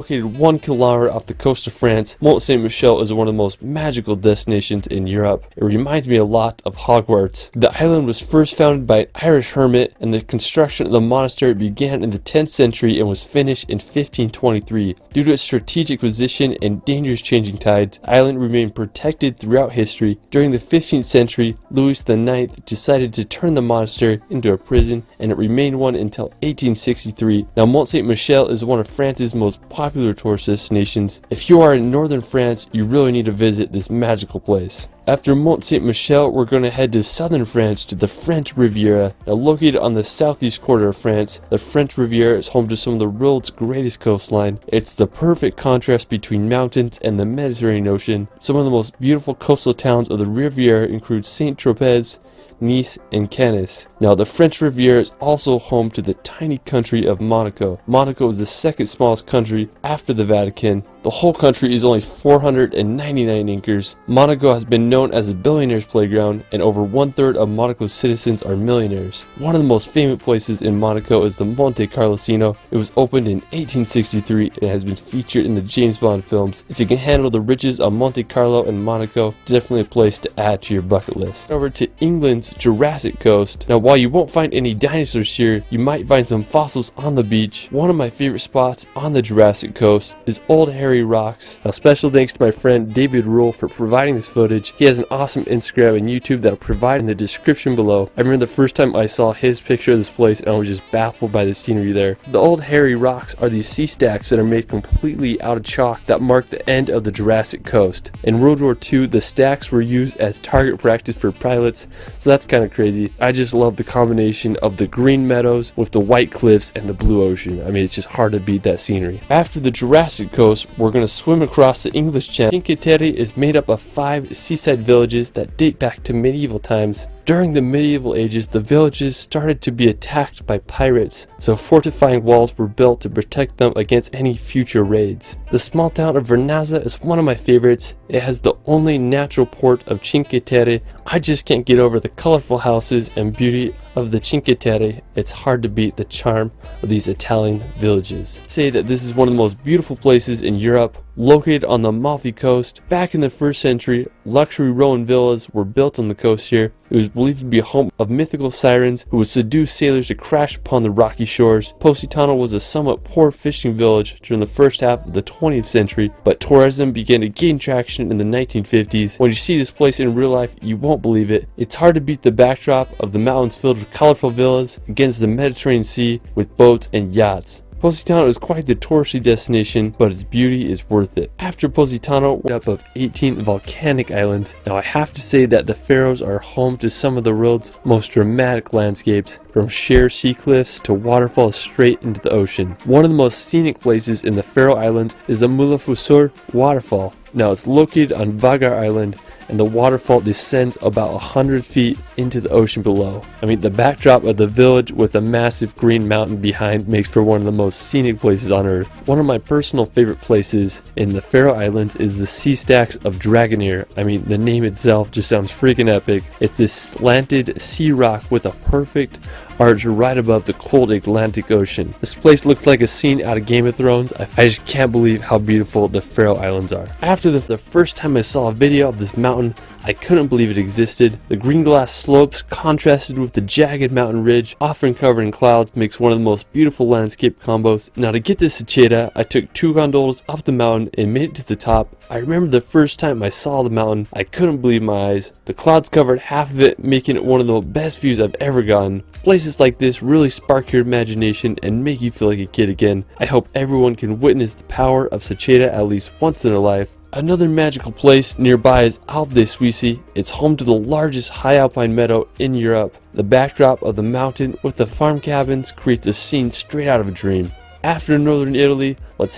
Located 1 kilometer off the coast of France, Mont Saint-Michel is one of the most magical destinations in Europe. It reminds me a lot of Hogwarts. The island was first founded by an Irish hermit, and the construction of the monastery began in the 10th century and was finished in 1523. Due to its strategic position and dangerous changing tides, the island remained protected throughout history. During the 15th century, Louis IX decided to turn the monastery into a prison, and it remained one until 1863. Now, Mont Saint-Michel is one of France's most popular tourist destinations. If you are in northern France, you really need to visit this magical place. After Mont Saint-Michel, we're going to head to southern France to the French Riviera. Now, located on the southeast quarter of France, the French Riviera is home to some of the world's greatest coastline. It's the perfect contrast between mountains and the Mediterranean Ocean. Some of the most beautiful coastal towns of the Riviera include Saint-Tropez, Nice, and Cannes. Now, the French Riviera is also home to the tiny country of Monaco. Monaco is the second smallest country after the Vatican. The whole country is only 499 acres. Monaco has been known as a billionaire's playground, and over 1/3 of Monaco's citizens are millionaires. One of the most famous places in Monaco is the Monte Carlo Casino. It was opened in 1863 and has been featured in the James Bond films. If you can handle the riches of Monte Carlo and Monaco, definitely a place to add to your bucket list. Over to England's Jurassic Coast. Now, while you won't find any dinosaurs here, you might find some fossils on the beach. One of my favorite spots on the Jurassic Coast is Old Harry Rocks. Now, special thanks to my friend David Rule for providing this footage. He has an awesome Instagram and YouTube that I'll provide in the description below. I remember the first time I saw his picture of this place and I was just baffled by the scenery there. The Old Harry Rocks are these sea stacks that are made completely out of chalk that mark the end of the Jurassic Coast. In World War II, the stacks were used as target practice for pilots, so that's kind of crazy. I just love the combination of the green meadows with the white cliffs and the blue ocean. I mean, it's just hard to beat that scenery. After the Jurassic Coast, we're going to swim across the English Channel. Cinque Terre is made up of 5 seaside villages that date back to medieval times. During the medieval ages, the villages started to be attacked by pirates, so fortifying walls were built to protect them against any future raids. The small town of Vernazza is one of my favorites. It has the only natural port of Cinque Terre. I just can't get over the colorful houses and beauty of the Cinque Terre. It's hard to beat the charm of these Italian villages. Say that this is one of the most beautiful places in Europe. Located on the Amalfi Coast, back in the 1st century, luxury Roman villas were built on the coast here. It was believed to be a home of mythical sirens who would seduce sailors to crash upon the rocky shores. Positano was a somewhat poor fishing village during the first half of the 20th century, but tourism began to gain traction in the 1950s. When you see this place in real life, you won't believe it. It's hard to beat the backdrop of the mountains filled with colorful villas against the Mediterranean Sea with boats and yachts. Positano is quite the touristy destination, but its beauty is worth it. After Positano, we're made up of 18 volcanic islands. Now, I have to say that the Faroes are home to some of the world's most dramatic landscapes, from sheer sea cliffs to waterfalls straight into the ocean. One of the most scenic places in the Faroe Islands is the Mulafusur waterfall. Now, it's located on Vagar Island, and the waterfall descends about 100 feet into the ocean below. I mean, the backdrop of the village with a massive green mountain behind makes for one of the most scenic places on earth. One of my personal favorite places in the Faroe Islands is the Sea Stacks of Dragonir. I mean, the name itself just sounds freaking epic. It's this slanted sea rock with a perfect arch right above the cold Atlantic Ocean. This place looks like a scene out of Game of Thrones. I just can't believe how beautiful the Faroe Islands are. After the first time I saw a video of this mountain, I couldn't believe it existed. The green glass slopes contrasted with the jagged mountain ridge, often covered in clouds, makes one of the most beautiful landscape combos. Now, to get to Secheda, I took 2 gondolas up the mountain and made it to the top. I remember the first time I saw the mountain, I couldn't believe my eyes. The clouds covered half of it, making it one of the best views I've ever gotten. Places like this really spark your imagination and make you feel like a kid again. I hope everyone can witness the power of Secheda at least once in their life. Another magical place nearby is Alpe de Suisse. It's home to the largest high alpine meadow in Europe. The backdrop of the mountain with the farm cabins creates a scene straight out of a dream. After northern Italy, let's